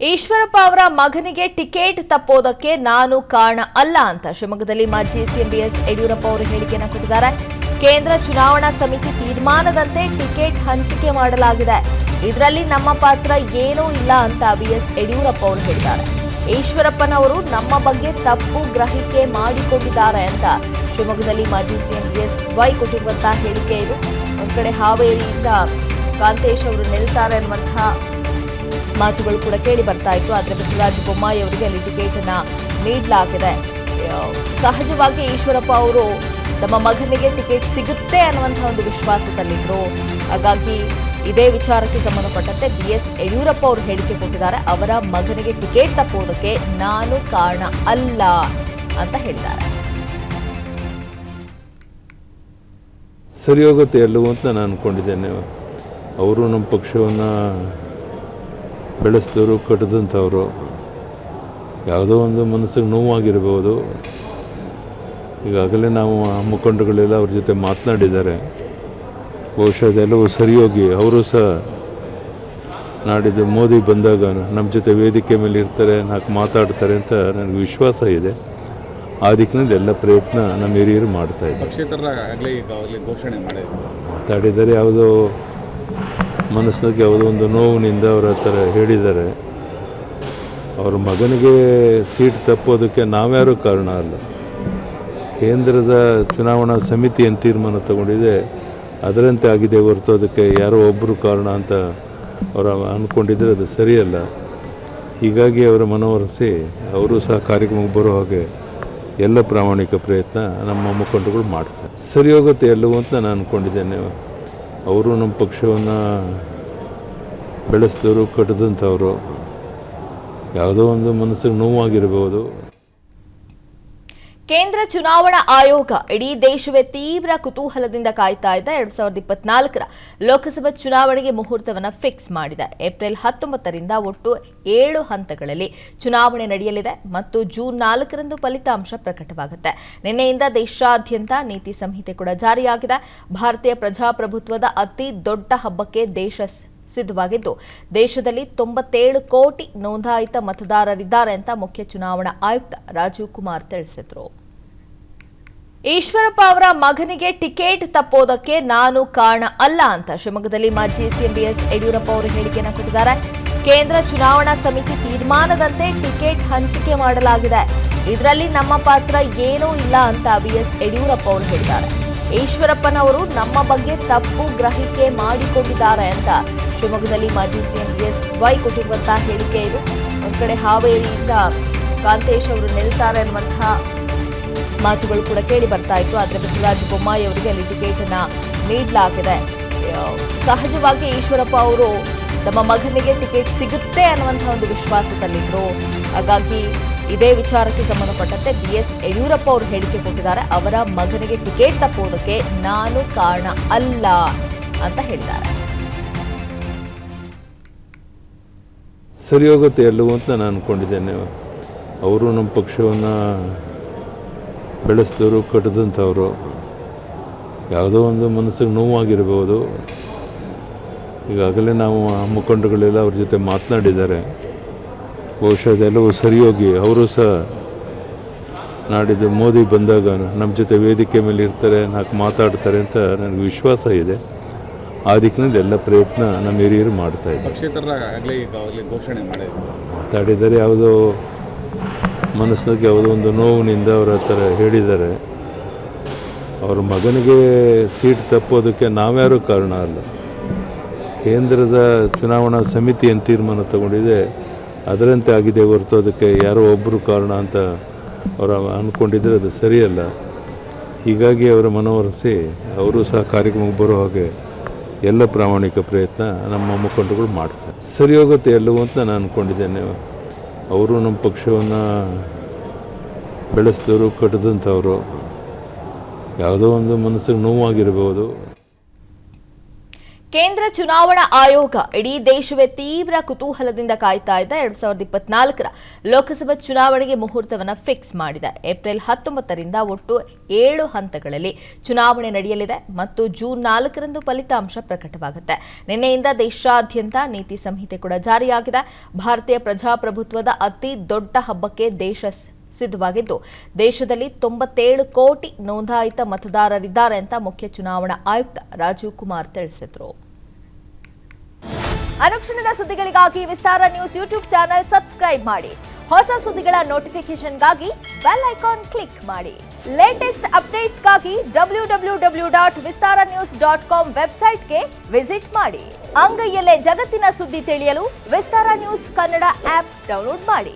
ಈಶ್ವರಪ್ಪ ಅವರ ಮಗನಿಗೆ ಟಿಕೆಟ್ ತಪ್ಪೋದಕ್ಕೆ ನಾನು ಕಾರಣ ಅಲ್ಲ ಅಂತ ಶಿವಮೊಗ್ಗದಲ್ಲಿ ಮಾಜಿ ಸಿಎಂ ಬಿಎಸ್ ಯಡಿಯೂರಪ್ಪ ಅವರು ಹೇಳಿಕೆಯನ್ನು ಕೊಟ್ಟಿದ್ದಾರೆ. ಕೇಂದ್ರ ಚುನಾವಣಾ ಸಮಿತಿ ತೀರ್ಮಾನದಂತೆ ಟಿಕೆಟ್ ಹಂಚಿಕೆ ಮಾಡಲಾಗಿದೆ. ಇದರಲ್ಲಿ ನಮ್ಮ ಪಾತ್ರ ಏನೂ ಇಲ್ಲ ಅಂತ ಬಿಎಸ್ ಯಡಿಯೂರಪ್ಪ ಅವರು ಹೇಳಿದ್ದಾರೆ. ಈಶ್ವರಪ್ಪನವರು ನಮ್ಮ ಬಗ್ಗೆ ತಪ್ಪು ಗ್ರಹಿಕೆ ಮಾಡಿಕೊಂಡಿದ್ದಾರೆ ಅಂತ ಶಿವಮೊಗ್ಗದಲ್ಲಿ ಮಾಜಿ ಸಿಎಂ ಬಿಎಸ್ವೈ ಕೊಟ್ಟಿರುವಂತಹ ಹೇಳಿಕೆ ಇದು. ಒಂದ್ ಕಡೆ ಹಾವೇರಿಯಿಂದ ಕಾಂತೇಶ್ ಅವರು ನಿಲ್ತಾರೆ ಅನ್ನುವಂತಹ ಮಾತುಗಳು ಕೂಡ ಕೇಳಿ ಬರ್ತಾ ಇತ್ತು. ಆದರೆ ಬಸವರಾಜ ಬೊಮ್ಮಾಯಿ ಅವರಿಗೆ ಅಲ್ಲಿ ಟಿಕೆಟ್ ಅನ್ನ ನೀಡಲಾಗಿದೆ. ಸಹಜವಾಗಿ ಈಶ್ವರಪ್ಪ ಅವರು ತಮ್ಮ ಮಗನಿಗೆ ಟಿಕೆಟ್ ಸಿಗುತ್ತೆ ಅನ್ನುವಂತಹ ಒಂದು ವಿಶ್ವಾಸದಲ್ಲಿದ್ರು. ಹಾಗಾಗಿ ಇದೇ ವಿಚಾರಕ್ಕೆ ಸಂಬಂಧಪಟ್ಟಂತೆ ಬಿಎಸ್ ಯಡಿಯೂರಪ್ಪ ಅವರು ಹೇಳಿಕೆ ಕೊಟ್ಟಿದ್ದಾರೆ. ಅವರ ಮಗನಿಗೆ ಟಿಕೆಟ್ ತಪ್ಪುವುದಕ್ಕೆ ನಾನು ಕಾರಣ ಅಲ್ಲ ಅಂತ ಹೇಳಿದ್ದಾರೆ. ಸರಿ ಹೋಗುತ್ತೆ ಎಲ್ಲವೂ ಅಂತ ನಾನು ಅನ್ಕೊಂಡಿದ್ದೇನೆ. ಅವರು ನಮ್ಮ ಪಕ್ಷವನ್ನು ಬೆಳೆಸಿದವರು, ಕಟ್ಟಿದಂಥವರು. ಯಾವುದೋ ಒಂದು ಮನಸ್ಸಿಗೆ ನೋವಾಗಿರ್ಬೋದು. ಈಗಾಗಲೇ ನಾವು ಆ ಮುಖಂಡಗಳೆಲ್ಲ ಅವ್ರ ಜೊತೆ ಮಾತನಾಡಿದ್ದಾರೆ. ಬಹುಶಃ ಅದೆಲ್ಲವೂ ಸರಿಯೋಗಿ ಅವರು ಸಹ ನಾಡಿದ್ದು ಮೋದಿ ಬಂದಾಗ ನಮ್ಮ ಜೊತೆ ವೇದಿಕೆ ಮೇಲೆ ಇರ್ತಾರೆ, ನಾಲ್ಕು ಮಾತಾಡ್ತಾರೆ ಅಂತ ನನಗೆ ವಿಶ್ವಾಸ ಇದೆ. ಆ ದಿಕ್ಕಿನಲ್ಲಿ ಎಲ್ಲ ಪ್ರಯತ್ನ ನಮ್ಮ ಹಿರಿಯರು ಮಾಡ್ತಾ ಇದ್ದಾರೆ. ಮಾತಾಡಿದ್ದಾರೆ, ಯಾವುದೋ ಮನಸ್ಸಿಗೆ ಯಾವುದೋ ಒಂದು ನೋವಿನಿಂದ ಅವರ ಹತ್ರ ಹೇಳಿದ್ದಾರೆ. ಅವ್ರ ಮಗನಿಗೆ ಸೀಟ್ ತಪ್ಪೋದಕ್ಕೆ ನಾವ್ಯಾರೂ ಕಾರಣ ಅಲ್ಲ. ಕೇಂದ್ರದ ಚುನಾವಣಾ ಸಮಿತಿ ಏನು ತೀರ್ಮಾನ ತಗೊಂಡಿದೆ ಅದರಂತೆ ಆಗಿದೆ ಹೊರತು ಅದಕ್ಕೆ ಯಾರೋ ಒಬ್ಬರು ಕಾರಣ ಅಂತ ಅವರು ಅಂದ್ಕೊಂಡಿದ್ರೆ ಅದು ಸರಿಯಲ್ಲ. ಹೀಗಾಗಿ ಅವರ ಮನವೊಲಿಸಿ ಅವರು ಸಹ ಕಾರ್ಯಕ್ರಮಕ್ಕೆ ಬರೋ ಹಾಗೆ ಎಲ್ಲ ಪ್ರಾಮಾಣಿಕ ಪ್ರಯತ್ನ ನಮ್ಮ ಮುಖಂಡರುಗಳು ಮಾಡ್ತಾರೆ. ಸರಿ ಹೋಗುತ್ತೆ ಎಲ್ಲವೂ ಅಂತ ನಾನು ಅಂದ್ಕೊಂಡಿದ್ದೇನೆ. ಅವರು ನಮ್ಮ ಪಕ್ಷವನ್ನು ಬೆಳೆಸಿದವರು, ಕಟ್ಟಿದಂಥವರು. ಯಾವುದೋ ಒಂದು ಮನಸ್ಸಿಗೆ ನೋವಾಗಿರ್ಬೋದು. ಕೇಂದ್ರ ಚುನಾವಣಾ ಆಯೋಗ ಇಡೀ ದೇಶವೇ ತೀವ್ರ ಕುತೂಹಲದಿಂದ ಕಾಯ್ತಾ ಇದ್ದ 2024ರ ಲೋಕಸಭಾ ಚುನಾವಣೆಗೆ ಮುಹೂರ್ತವನ್ನು ಫಿಕ್ಸ್ ಮಾಡಿದೆ. ಏಪ್ರಿಲ್ 19ರಿಂದ ಒಟ್ಟು 7 ಹಂತಗಳಲ್ಲಿ ಚುನಾವಣೆ ನಡೆಯಲಿದೆ ಮತ್ತು ಜೂನ್ 4ರಂದು ಫಲಿತಾಂಶ ಪ್ರಕಟವಾಗುತ್ತೆ. ನಿನ್ನೆಯಿಂದ ದೇಶಾದ್ಯಂತ ನೀತಿ ಸಂಹಿತೆ ಕೂಡ ಜಾರಿಯಾಗಿದೆ. ಭಾರತೀಯ ಪ್ರಜಾಪ್ರಭುತ್ವದ ಅತಿ ದೊಡ್ಡ ಹಬ್ಬಕ್ಕೆ ದೇಶ ಸಿದ್ಧವಾಗಿದ್ದು, ದೇಶದಲ್ಲಿ 97 ಕೋಟಿ ನೋಂದಾಯಿತ ಮತದಾರರಿದ್ದಾರೆ ಅಂತ ಮುಖ್ಯ ಚುನಾವಣಾ ಆಯುಕ್ತ ರಾಜೀವ್ ಕುಮಾರ್ ತಿಳಿಸಿದರು. ಈಶ್ವರಪ್ಪ ಅವರ ಮಗನಿಗೆ ಟಿಕೆಟ್ ತಪ್ಪೋದಕ್ಕೆ ನಾನು ಕಾರಣ ಅಲ್ಲ ಅಂತ ಶಿವಮೊಗ್ಗದಲ್ಲಿ ಮಾಜಿ ಸಿಎಂ ಬಿಎಸ್ ಯಡಿಯೂರಪ್ಪ ಅವರು ಹೇಳಿಕೆಯನ್ನು ಕೊಟ್ಟಿದ್ದಾರೆ. ಕೇಂದ್ರ ಚುನಾವಣಾ ಸಮಿತಿ ತೀರ್ಮಾನದಂತೆ ಟಿಕೆಟ್ ಹಂಚಿಕೆ ಮಾಡಲಾಗಿದೆ. ಇದರಲ್ಲಿ ನಮ್ಮ ಪಾತ್ರ ಏನೂ ಇಲ್ಲ ಅಂತ ಬಿಎಸ್ ಯಡಿಯೂರಪ್ಪ ಅವರು ಹೇಳಿದ್ದಾರೆ. ಈಶ್ವರಪ್ಪನವರು ನಮ್ಮ ಬಗ್ಗೆ ತಪ್ಪು ಗ್ರಹಿಕೆ ಮಾಡಿಕೊಂಡಿದ್ದಾರೆ ಅಂತ ಶಿವಮೊಗ್ಗದಲ್ಲಿ ಮಾಜಿ ಸಿಎಂ ಬಿಎಸ್ವೈ ಕೊಟ್ಟಿರುವಂತಹ ಹೇಳಿಕೆ ಇದು. ಒಂದ್ ಕಡೆ ಹಾವೇರಿಯಿಂದ ಕಾಂತೇಶ್ ಅವರು ನಿಲ್ತಾರೆ ಅನ್ನುವಂತಹ ಮಾತುಗಳು ಕೂಡ ಕೇಳಿ ಬರ್ತಾ ಇತ್ತು. ಆದರೆ ಬಸವರಾಜ ಬೊಮ್ಮಾಯಿ ಅವರಿಗೆ ಅಲ್ಲಿ ಟಿಕೆಟ್ ಅನ್ನ ನೀಡಲಾಗಿದೆ. ಸಹಜವಾಗಿ ಈಶ್ವರಪ್ಪ ಅವರು ತಮ್ಮ ಮಗನಿಗೆ ಟಿಕೆಟ್ ಸಿಗುತ್ತೆ ಅನ್ನುವಂತಹ ಒಂದು ವಿಶ್ವಾಸದಲ್ಲಿದ್ರು. ಹಾಗಾಗಿ ಇದೇ ವಿಚಾರಕ್ಕೆ ಸಂಬಂಧಪಟ್ಟಂತೆ ಬಿಎಸ್ ಯಡಿಯೂರಪ್ಪ ಅವರು ಹೇಳಿಕೆ ಕೊಟ್ಟಿದ್ದಾರೆ. ಅವರ ಮಗನಿಗೆ ಟಿಕೆಟ್ ತಪ್ಪುವುದಕ್ಕೆ ನಾನು ಕಾರಣ ಅಲ್ಲ ಅಂತ ಹೇಳಿದ್ದಾರೆ. ಸರಿ ಹೋಗುತ್ತೆ ಎಲ್ಲವೂ ಅಂತ ನಾನು ಅಂದ್ಕೊಂಡಿದ್ದೇನೆ. ಅವರು ನಮ್ಮ ಪಕ್ಷವನ್ನು ಬೆಳೆಸಿದವರು, ಕಟ್ಟಿದಂಥವರು. ಯಾವುದೋ ಒಂದು ಮನಸ್ಸಿಗೆ ನೋವಾಗಿರ್ಬೋದು. ಈಗಾಗಲೇ ನಾವು ಆ ಮುಖಂಡಗಳೆಲ್ಲ ಅವ್ರ ಜೊತೆ ಮಾತನಾಡಿದ್ದಾರೆ. ಬಹುಶಃ ಅದೆಲ್ಲವೂ ಸರಿಯೋಗಿ ಅವರು ಸಹ ನಾಡಿದ್ದು ಮೋದಿ ಬಂದಾಗ ನಮ್ಮ ಜೊತೆ ವೇದಿಕೆ ಮೇಲೆ ಇರ್ತಾರೆ, ನಾಲ್ಕು ಮಾತಾಡ್ತಾರೆ ಅಂತ ನನಗೆ ವಿಶ್ವಾಸ ಇದೆ. ಆ ದಿಕ್ಕಿನಲ್ಲಿ ಎಲ್ಲ ಪ್ರಯತ್ನ ನಮ್ಮ ಹಿರಿಯರು ಮಾಡ್ತಾ ಇದ್ದಾರೆ. ಮಾತಾಡಿದ್ದಾರೆ, ಯಾವುದೋ ಮನಸ್ಸಿಗೆ ಯಾವುದೋ ಒಂದು ನೋವಿನಿಂದ ಅವರ ಹತ್ರ ಹೇಳಿದ್ದಾರೆ. ಅವ್ರ ಮಗನಿಗೆ ಸೀಟ್ ತಪ್ಪೋದಕ್ಕೆ ನಾವ್ಯಾರೂ ಕಾರಣ ಅಲ್ಲ. ಕೇಂದ್ರದ ಚುನಾವಣಾ ಸಮಿತಿ ಏನು ತೀರ್ಮಾನ ತಗೊಂಡಿದೆ ಅದರಂತೆ ಆಗಿದೆ ಹೊರತು ಅದಕ್ಕೆ ಯಾರೋ ಒಬ್ಬರು ಕಾರಣ ಅಂತ ಅವರು ಅಂದ್ಕೊಂಡಿದ್ರೆ ಅದು ಸರಿಯಲ್ಲ. ಹೀಗಾಗಿ ಅವರ ಮನವೊಲಿಸಿ ಅವರು ಸಹ ಕಾರ್ಯಕ್ರಮಕ್ಕೆ ಬರೋ ಹಾಗೆ ಎಲ್ಲ ಪ್ರಾಮಾಣಿಕ ಪ್ರಯತ್ನ ನಮ್ಮ ಮುಖಂಡರುಗಳು ಮಾಡ್ತಾರೆ. ಸರಿ ಹೋಗುತ್ತೆ ಎಲ್ಲವೂ ಅಂತ ನಾನು ಅಂದ್ಕೊಂಡಿದ್ದೇನೆ. ಅವರು ನಮ್ಮ ಪಕ್ಷವನ್ನು ಬೆಳೆಸಿದವರು, ಕಟ್ಟಿದಂಥವರು. ಯಾವುದೋ ಒಂದು ಮನಸ್ಸಿಗೆ ನೋವಾಗಿರ್ಬೋದು. ಕೇಂದ್ರ ಚುನಾವಣಾ ಆಯೋಗ ಇಡೀ ದೇಶವೇ ತೀವ್ರ ಕುತೂಹಲದಿಂದ ಕಾಯ್ತಾ ಇದ್ದ 2024ರ ಲೋಕಸಭಾ ಚುನಾವಣೆಗೆ ಮುಹೂರ್ತವನ್ನು ಫಿಕ್ಸ್ ಮಾಡಿದೆ. ಏಪ್ರಿಲ್ 19ರಿಂದ ಒಟ್ಟು 7 ಹಂತಗಳಲ್ಲಿ ಚುನಾವಣೆ ನಡೆಯಲಿದೆ ಮತ್ತು ಜೂನ್ 4ರಂದು ಫಲಿತಾಂಶ ಪ್ರಕಟವಾಗುತ್ತೆ. ನಿನ್ನೆಯಿಂದ ದೇಶಾದ್ಯಂತ ನೀತಿ ಸಂಹಿತೆ ಕೂಡ ಜಾರಿಯಾಗಿದೆ. ಭಾರತೀಯ ಪ್ರಜಾಪ್ರಭುತ್ವದ ಅತಿ ದೊಡ್ಡ ಹಬ್ಬಕ್ಕೆ ದೇಶ ಸಿದ್ಧವಾಗಿದ್ದು, ದೇಶದಲ್ಲಿ 97 ಕೋಟಿ ನೋಂದಾಯಿತ ಮತದಾರರಿದ್ದಾರೆ ಅಂತ ಮುಖ್ಯ ಚುನಾವಣಾ ಆಯುಕ್ತ ರಾಜೀವ್ ಕುಮಾರ್ ತಿಳಿಸಿದರು. ಅನುಕ್ಷಣದ ಸುದ್ದಿಗಳಿಗಾಗಿ ವಿಸ್ತಾರ ನ್ಯೂಸ್ ಯೂಟ್ಯೂಬ್ ಚಾನೆಲ್ ಸಬ್ಸ್ಕ್ರೈಬ್ ಮಾಡಿ. ಹೊಸ ಸುದ್ದಿಗಳ ನೋಟಿಫಿಕೇಶನ್ಗಾಗಿ ಬೆಲ್ ಐಕಾನ್ ಕ್ಲಿಕ್ ಮಾಡಿ. ಲೇಟೆಸ್ಟ್ ಅಪ್ಡೇಟ್ಸ್ಗಾಗಿ www.vistaranews.com ವೆಬ್ಸೈಟ್ಗೆ ವಿಸಿಟ್ ಮಾಡಿ. ಅಂಗೈಯಲ್ಲೇ ಜಗತ್ತಿನ ಸುದ್ದಿ ತಿಳಿಯಲು ವಿಸ್ತಾರ ನ್ಯೂಸ್ ಕನ್ನಡ ಆಪ್ ಡೌನ್ಲೋಡ್ ಮಾಡಿ.